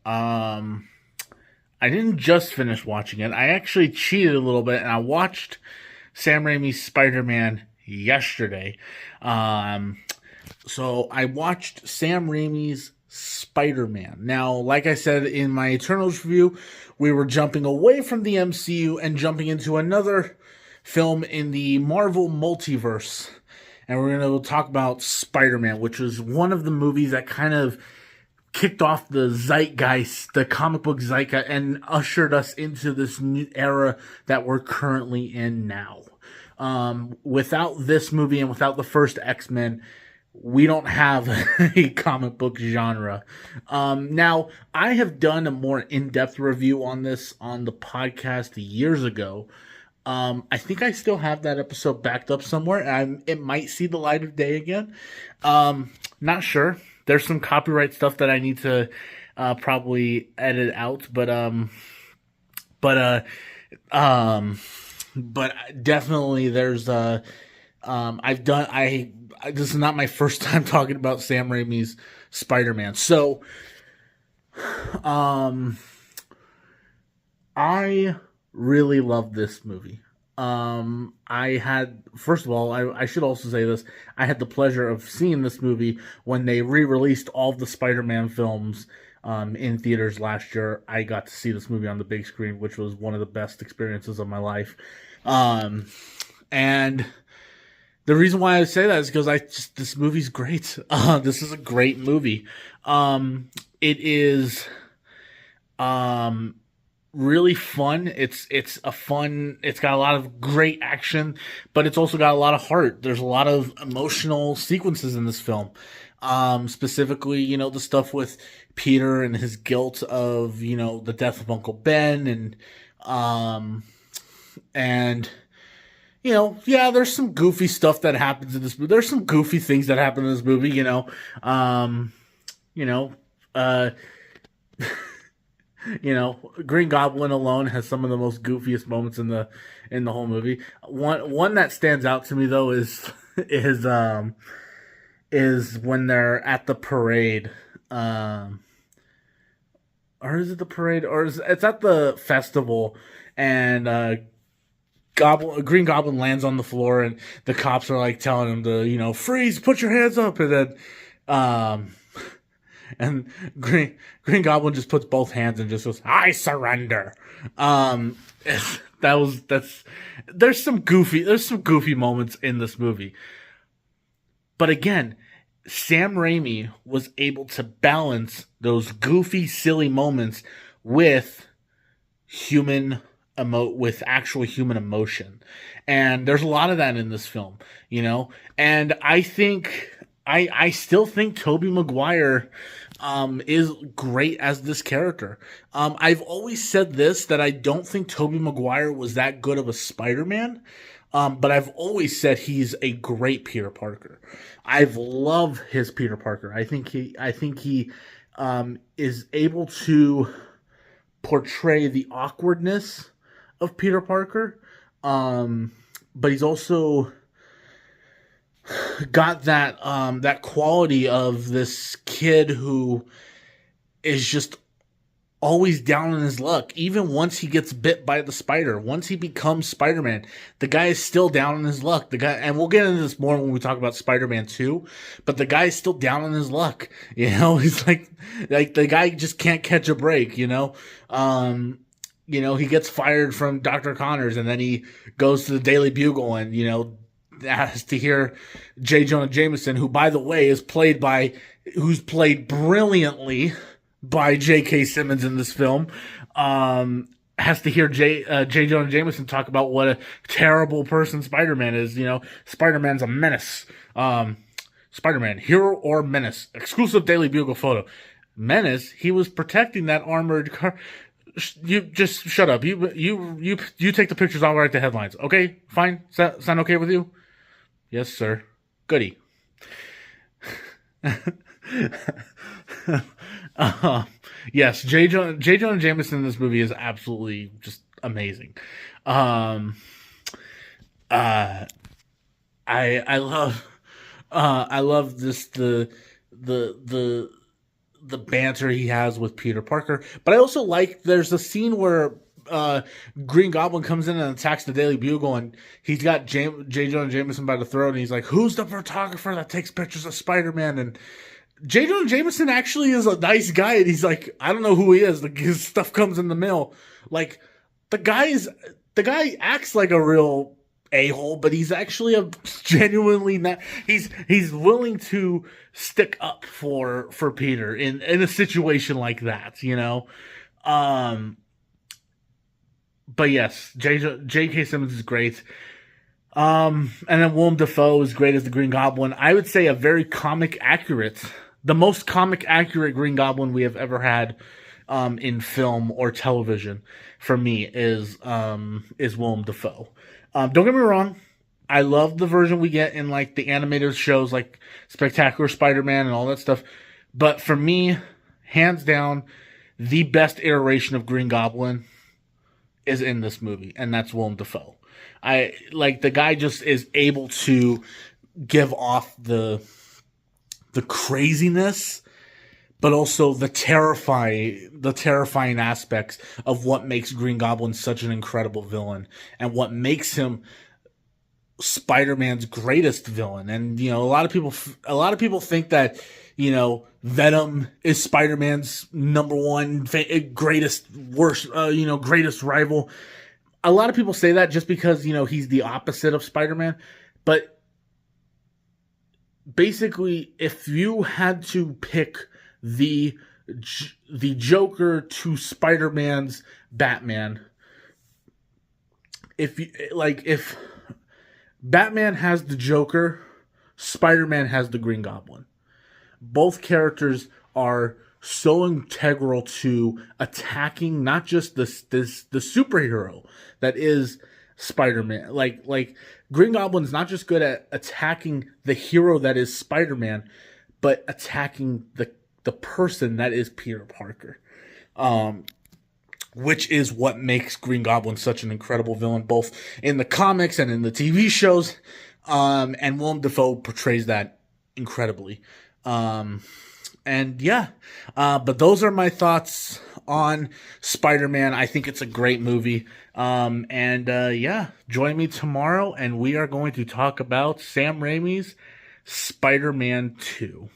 So, I didn't just finish watching it. I actually cheated a little bit and I watched Sam Raimi's Spider-Man yesterday. Um, so I watched Sam Raimi's Spider-Man. Now, like I said in my Eternals review, we were jumping away from the MCU and jumping into another film in the Marvel multiverse. And we're going to talk about Spider-Man, which was one of the movies that kind of kicked off the zeitgeist, the comic book zeitgeist, and ushered us into this new era that we're currently in now. Without this movie and without the first X-Men, we don't have a comic book genre. Now, I have done a more in-depth review on this on the podcast years ago. I think I still have that episode backed up somewhere. It might see the light of day again. Not sure. There's some copyright stuff that I need to probably edit out, but definitely there's I've done I this is not my first time talking about Sam Raimi's Spider-Man. So I really love this movie. First of all, I should also say this. I had the pleasure of seeing this movie when they re-released all of the Spider-Man films in theaters last year. I got to see this movie on the big screen, which was one of the best experiences of my life. And the reason why I say that is because this movie's great. This is a great movie. It is, really fun. It's got a lot of great action, but it's also got a lot of heart. There's a lot of emotional sequences in this film. Specifically, the stuff with Peter and his guilt of, the death of Uncle Ben and yeah, there's some goofy stuff that happens in this movie. There's some goofy things that happen in this movie, Green Goblin alone has some of the most goofiest moments in the whole movie. One that stands out to me though is when they're at the parade, or is it the parade, or it's at the festival, and Green Goblin lands on the floor, and the cops are like telling him to freeze, put your hands up, and then and Green Goblin just puts both hands and just goes, "I surrender." There's some goofy moments in this movie. But again, Sam Raimi was able to balance those goofy, silly moments with with actual human emotion. And there's a lot of that in this film, and I still think Tobey Maguire is great as this character. I've always said this, that I don't think Tobey Maguire was that good of a Spider-Man, but I've always said he's a great Peter Parker. I've loved his Peter Parker. I think he is able to portray the awkwardness of Peter Parker, but he's also got that quality of this kid who is just always down on his luck. Even once he gets bit by the spider, once he becomes Spider-Man, the guy is still down on his luck. The guy, and we'll get into this more when we talk about Spider-Man 2, but the guy is still down on his luck. He's like the guy just can't catch a break, he gets fired from Dr. Connors, and then he goes to the Daily Bugle and, has to hear J. Jonah Jameson, who, by the way, who's played brilliantly by J.K. Simmons in this film, has to hear J. Jonah Jameson talk about what a terrible person Spider-Man is. Spider-Man's a menace. Spider-Man, hero or menace? Exclusive Daily Bugle photo. Menace? He was protecting that armored car. You just shut up. You take the pictures. I'll write the headlines. Okay, fine. Sound okay with you? Yes, sir. Goody. Yes, J. Jonah Jameson in this movie is absolutely just amazing. I love this the the banter he has with Peter Parker. But I also like there's a scene where Green Goblin comes in and attacks the Daily Bugle, and he's got J. Jonah Jameson by the throat, and he's like, "Who's the photographer that takes pictures of Spider-Man?" And J. Jonah Jameson actually is a nice guy, and he's like, "I don't know who he is. Like, his stuff comes in the mail." Like, the guy acts like a real a-hole, but he's actually a genuinely not. He's willing to stick up for Peter in a situation like that, you know. But yes, J.K. Simmons is great. And then Willem Dafoe is great as the Green Goblin. I would say the most comic accurate Green Goblin we have ever had in film or television for me is Willem Dafoe. Don't get me wrong, I love the version we get in like the animated shows like Spectacular Spider-Man and all that stuff. But for me, hands down, the best iteration of Green Goblin is in this movie, and that's Willem Dafoe. I like the guy just is able to give off the craziness, but also the terrifying aspects of what makes Green Goblin such an incredible villain, and what makes him Spider-Man's greatest villain. And you know, a lot of people think that, you know, Venom is Spider-Man's number one greatest rival. A lot of people say that just because, you know, he's the opposite of Spider-Man. But basically, if you had to pick the Joker to Spider-Man's Batman, if Batman has the Joker, Spider-Man has the Green Goblin. Both characters are so integral to attacking not just the superhero that is Spider-Man. Like Green Goblin's not just good at attacking the hero that is Spider-Man, but attacking the person that is Peter Parker. Which is what makes Green Goblin such an incredible villain, both in the comics and in the TV shows. And Willem Dafoe portrays that incredibly. But those are my thoughts on Spider-Man. I think it's a great movie. Join me tomorrow, and we are going to talk about Sam Raimi's Spider-Man 2.